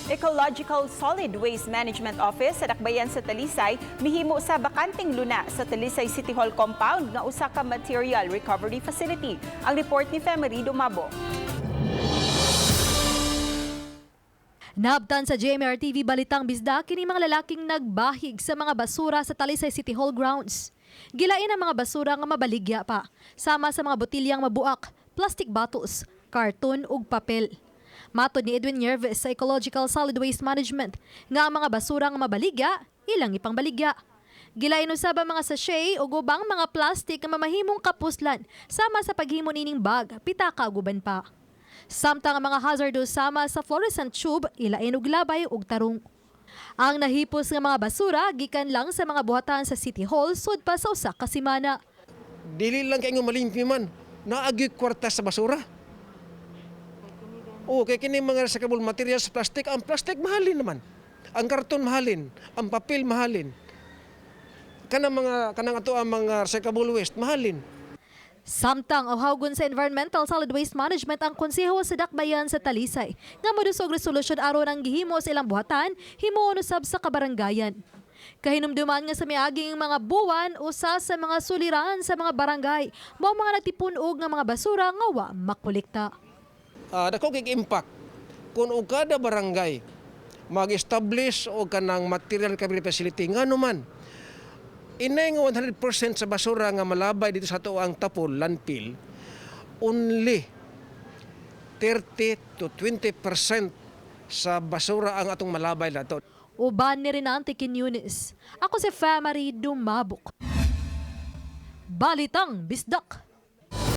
Ecological Solid Waste Management Office sa Dakbayan sa Talisay mihimo sa bakanting luna sa Talisay City Hall compound nga usa ka material recovery facility. Ang report ni Femery Dumabo. Naabtan sa JMR-TV Balitang Bisdak kini mga lalaking nagbahig sa mga basura sa Talisay City Hall grounds. Gilain ang mga basura nga mabaligya pa, sama sa mga botilyang mabuak, plastic bottles, karton ug papel. Matod ni Edwin Nerves sa Ecological Solid Waste Management nga ang mga basura nga mabaligya, ilang ipangbaligya. Gilain usab ang mga sachet o gubang mga plastic nga mamahimong kapuslan sama sa paghimo nining bag, pitaka ug uban pa. Samtang ang mga hazardous sama sa fluorescent tube, ilain og labay ug tarong. Ang nahipos nga mga basura gikan lang sa mga buhatan sa City Hall sud pa sa usa ka semana. Dili lang kay nga malimpi man, naagi kwarta sa basura. Kay kini mga recyclable materials sa plastic, ang plastic mahalin naman. Ang karton mahalin, ang papel mahalin. Kanang ato ang mga recyclable waste mahalin. Samtang awhawgon sa Environmental Solid Waste Management ang konseho sa Dakbayan sa Talisay nga modusog resolusyon aron ang gihimo sa ilang buhatan himuon usab sa kabarangayan. Kahinumduman nga sa miaging mga buwan usa sa mga suliran sa mga barangay mao mga nagtipunog nga mga basura nga wa makolekta. Dako kay impact kung og kada barangay mag-establish og kanang material recovery facility ngano man inay nga 100% sa basura nga malabay dito sa ato ang tapol landfill, only 30 to 20% sa basura ang atong malabay nato. Uban ni Rinante Quiñones. Ako si Femery Dumabok. Balitang Bisdak.